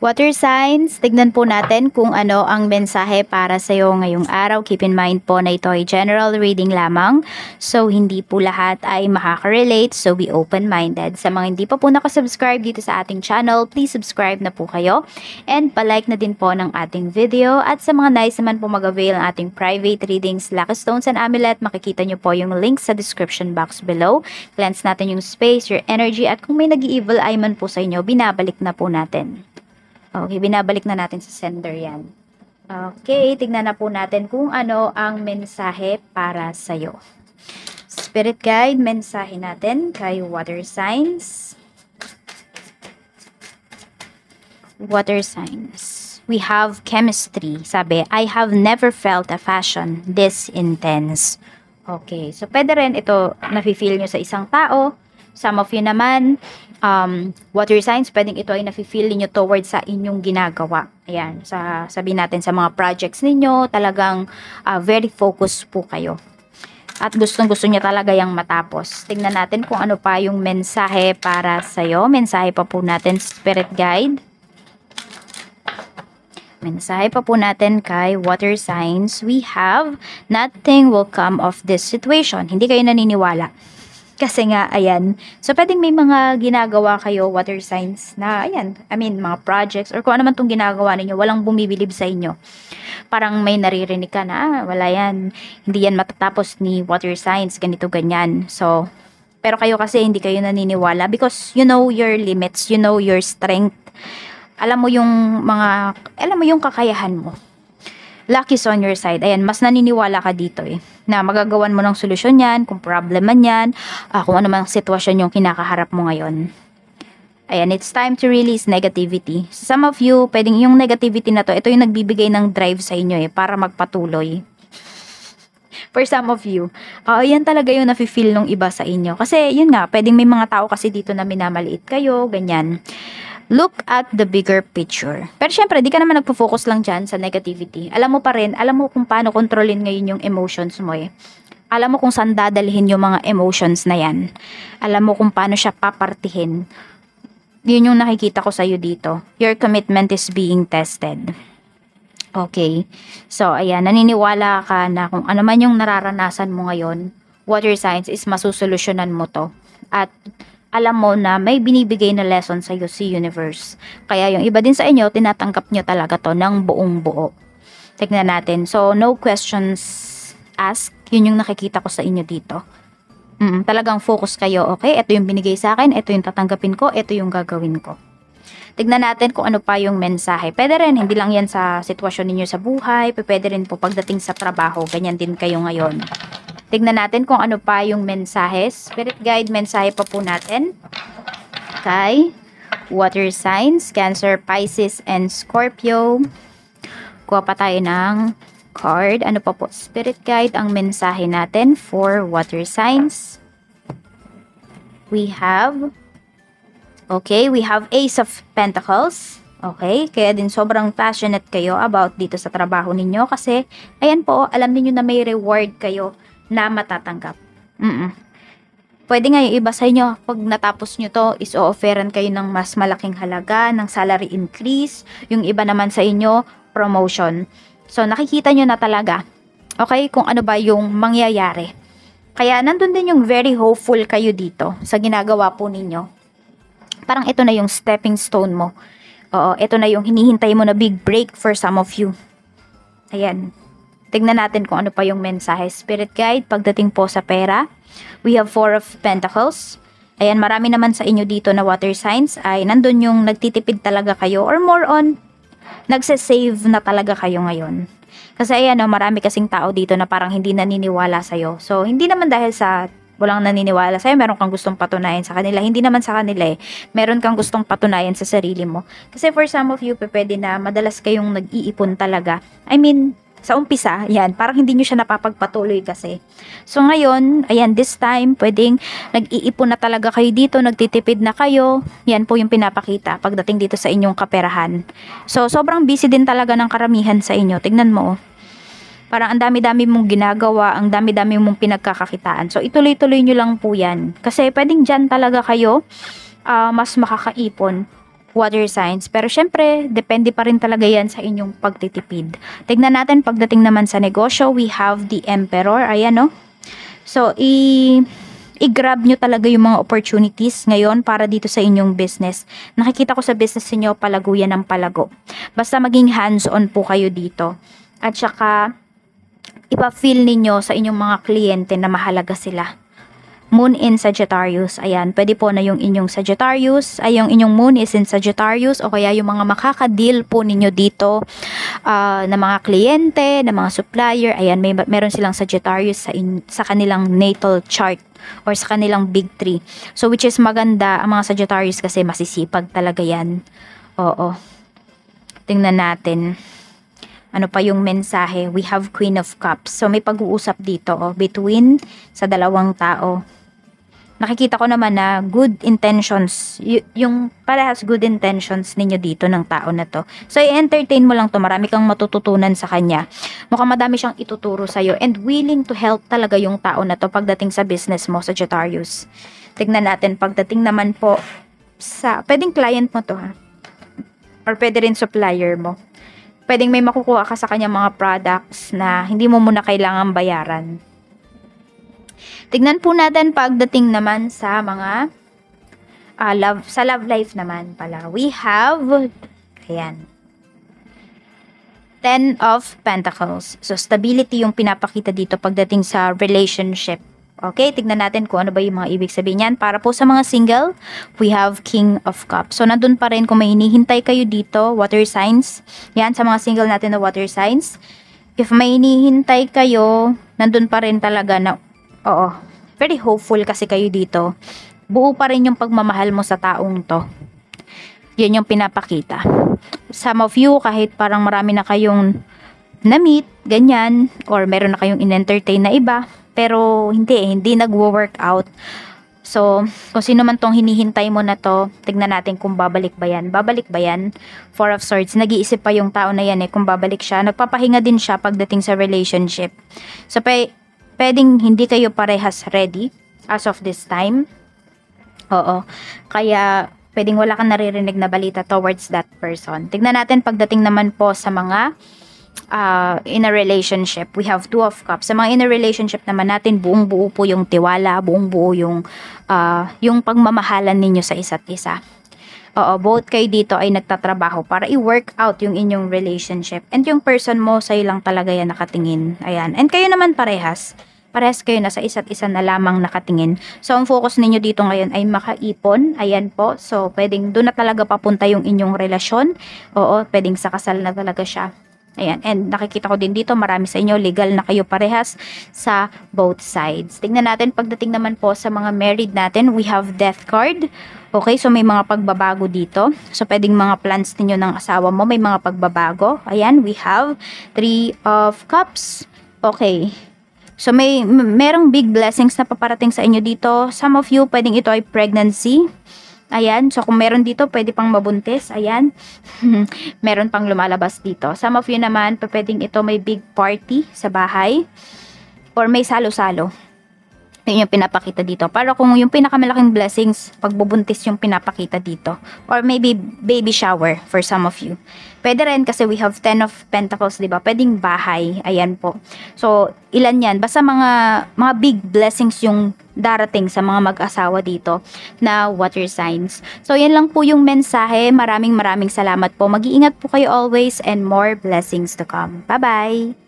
Water signs, tignan po natin kung ano ang mensahe para sa iyo ngayong araw. Keep in mind po na ito ay general reading lamang. So, hindi po lahat ay makaka-relate. So, be open-minded. Sa mga hindi pa po nakasubscribe dito sa ating channel, please subscribe na po kayo. And palike na din po ng ating video. At sa mga nice naman po mag-avail ng ating private readings, Lucky Stones and Amulet, makikita nyo po yung link sa description box below. Cleanse natin yung space, your energy, at kung may nag-evil eye man po sa inyo, binabalik na po natin. Okay, binabalik na natin sa sender yan. Okay, tignan na po natin kung ano ang mensahe para sa'yo. Spirit guide, mensahe natin kay water signs. Water signs. We have chemistry. Sabi, I have never felt a passion this intense. Okay, so pwede rin ito nafe-feel nyo sa isang tao. Some of you naman, water signs, pwedeng ito ay nafe-feel niyo towards sa inyong ginagawa. Ayan, sabihin natin sa mga projects ninyo, talagang very focused po kayo. At gustong-gusto niya talaga yung matapos. Tingnan natin kung ano pa yung mensahe para sa'yo. Mensahe pa po natin, Spirit Guide. Mensahe pa po natin kay water signs. We have, nothing will come of this situation. Hindi kayo naniniwala. Kasi nga, ayan. So, pwedeng may mga ginagawa kayo, water signs, na, ayan, mga projects, or kung ano man itong ginagawa ninyo, walang bumibilib sa inyo. Parang may naririnig ka na, wala yan. Hindi yan matatapos ni water signs, ganito, ganyan. So, pero kayo kasi hindi kayo naniniwala because you know your limits, you know your strength. Alam mo yung kakayahan mo. Lucky's on your side. Ayan, mas naniniwala ka dito na magagawan mo ng solusyon yan, kung problem man yan, kung ano mang sitwasyon yung kinakaharap mo ngayon. Ayan, it's time to release negativity. Some of you, pwedeng yung negativity na to, ito yung nagbibigay ng drive sa inyo para magpatuloy. For some of you, yan talaga yung nafe-feel ng iba sa inyo. Kasi yun nga, pwedeng may mga tao kasi dito na minamaliit kayo, ganyan. Look at the bigger picture. Pero syempre, di ka naman nagpo-focus lang dyan sa negativity. Alam mo pa rin, alam mo kung paano kontrolin ngayon yung emotions mo Alam mo kung saan dadalhin yung mga emotions na yan. Alam mo kung paano siya papartihin. Yun yung nakikita ko sa'yo dito. Your commitment is being tested. Okay. So, ayan, naniniwala ka na kung ano man yung nararanasan mo ngayon, water signs is masusolusyonan mo to. At alam mo na may binibigay na lesson sa iyo si universe. Kaya yung iba din sa inyo, tinatanggap nyo talaga to ng buong buo. Tignan natin. So, no questions asked. Yun yung nakikita ko sa inyo dito. Talagang focus kayo. Okay, ito yung binigay sa akin. Ito yung tatanggapin ko. Ito yung gagawin ko. Tignan natin kung ano pa yung mensahe. Pwede rin, hindi lang yan sa sitwasyon ninyo sa buhay. Pwede rin po pagdating sa trabaho. Ganyan din kayo ngayon. Tignan natin kung ano pa yung mensahe. Spirit guide, mensahe pa po natin kay water signs, Cancer, Pisces, and Scorpio. Kuha pa tayo ng card. Ano pa po? Spirit guide, ang mensahe natin for water signs. We have Ace of Pentacles. Okay, kaya din sobrang passionate kayo about dito sa trabaho ninyo kasi, ayan po, alam niyo na may reward kayo na matatanggap. Pwede nga yung iba sa inyo, pag natapos nyo to, is o-offeran kayo ng mas malaking halaga, ng salary increase. Yung iba naman sa inyo, promotion. So, nakikita nyo na talaga, okay, kung ano ba yung mangyayari. Kaya, nandun din yung very hopeful kayo dito sa ginagawa po ninyo. Parang ito na yung stepping stone mo. Oo, ito na yung hinihintay mo na big break for some of you. Ayan. Tignan natin kung ano pa yung mensahe. Spirit guide, pagdating po sa pera, we have 4 of Pentacles. Ayan, marami naman sa inyo dito na water signs ay nandun yung nagtitipid talaga kayo or more on, nagsasave na talaga kayo ngayon. Kasi ayan, marami kasing tao dito na parang hindi naniniwala sa'yo. So, hindi naman dahil sa walang naniniwala sa'yo, meron kang gustong patunayan sa kanila. Hindi naman sa kanila meron kang gustong patunayan sa sarili mo. Kasi for some of you, pwede na madalas kayong nag-iipon talaga. Sa umpisa, yan, parang hindi nyo siya napapagpatuloy kasi. So ngayon, ayan, this time, pwedeng nag-iipon na talaga kayo dito, nagtitipid na kayo. Yan po yung pinapakita pagdating dito sa inyong kaperahan. So, sobrang busy din talaga ng karamihan sa inyo. Tignan mo, parang ang dami-dami mong ginagawa, ang dami-dami mong pinagkakakitaan. So, ituloy-tuloy nyo lang po yan. Kasi pwedeng dyan talaga kayo mas makakaipon water signs. Pero syempre, depende pa rin talaga yan sa inyong pagtitipid. Tignan natin, pagdating naman sa negosyo, we have the Emperor. Ayan, no? So, i-grab nyo talaga yung mga opportunities ngayon para dito sa inyong business. Nakikita ko sa business niyo palago yan ng palago. Basta maging hands-on po kayo dito. At saka, ipa-feel ninyo sa inyong mga kliyente na mahalaga sila. Moon in Sagittarius. Ayan, pwede po na yung inyong Sagittarius, ay yung inyong moon is in Sagittarius, o kaya yung mga makaka-deal po ninyo dito na mga kliyente, na mga supplier. Ayan, meron silang Sagittarius sa kanilang natal chart or sa kanilang big three. So, which is maganda ang mga Sagittarius kasi masisipag talaga yan. Oo. Tingnan natin. Ano pa yung mensahe? We have Queen of Cups. So, may pag-uusap dito between sa dalawang tao. Nakikita ko naman na good intentions, yung parehas good intentions ninyo dito ng tao na to. So, i-entertain mo lang to. Marami kang matututunan sa kanya. Mukhang madami siyang ituturo sa'yo. And willing to help talaga yung tao na to pagdating sa business mo, Sagittarius. Tignan natin, pagdating naman po sa, pwedeng client mo to ha. Or pwede rin supplier mo. Pwedeng may makukuha ka sa kanyang mga products na hindi mo muna kailangan bayaran. Tignan po natin pagdating naman sa mga love life naman pala. We have, ayan, 10 of Pentacles. So, stability yung pinapakita dito pagdating sa relationship. Okay, tignan natin kung ano ba yung mga ibig sabihin yan. Para po sa mga single, we have King of Cups. So, nandun pa rin kung may hinihintay kayo dito, water signs. Yan, sa mga single natin na water signs. If may hinihintay kayo, nandun pa rin talaga na, oo, very hopeful kasi kayo dito. Buo pa rin yung pagmamahal mo sa taong to. Yan yung pinapakita. Some of you, kahit parang marami na kayong na-meet, ganyan, or meron na kayong in-entertain na iba, pero hindi nagwo-work out. So, kung sino man tong hinihintay mo na to, tignan natin kung babalik ba yan. Babalik ba yan? Four of Swords. Nag-iisip pa yung tao na yan kung babalik siya. Nagpapahinga din siya pagdating sa relationship. So, pwedeng hindi kayo parehas ready as of this time. Oo. Kaya, pwedeng wala kang naririnig na balita towards that person. Tignan natin pagdating naman po sa mga in a relationship. We have Two of Cups. Sa mga in a relationship naman natin, buong buo po yung tiwala, buong buo yung pagmamahalan ninyo sa isa't isa. Oo, both kayo dito ay nagtatrabaho para i-work out yung inyong relationship. And yung person mo, sa'yo lang talaga yan nakatingin. Ayan. And kayo naman parehas. Parehas kayo na sa isa't isa na lamang nakatingin. So, ang focus ninyo dito ngayon ay makaipon. Ayan po. So, pwedeng doon na talaga papunta yung inyong relasyon. Oo, pwedeng sa kasal na talaga siya. Ayan, and nakikita ko din dito, marami sa inyo, legal na kayo parehas sa both sides. Tingnan natin, pagdating naman po sa mga married natin, we have Death card. Okay, so may mga pagbabago dito. So, pwedeng mga plans ninyo ng asawa mo, may mga pagbabago. Ayan, we have Three of Cups. Okay. So, merong big blessings na paparating sa inyo dito. Some of you, pwedeng ito ay pregnancy. Ayan, so kung meron dito, pwede pang mabuntis. Ayan, meron pang lumalabas dito. Some of you naman, pwedeng ito may big party sa bahay. Or may salo-salo. Yun yung pinapakita dito. Para kung yung pinakamalaking blessings, pagbubuntis yung pinapakita dito. Or maybe baby shower for some of you. Pwede rin kasi we have 10 of Pentacles, diba? Pwedeng bahay. Ayan po. So, ilan yan? Basta mga big blessings yung darating sa mga mag-asawa dito na water signs. So, yan lang po yung mensahe. Maraming salamat po. Mag-iingat po kayo always and more blessings to come. Bye-bye!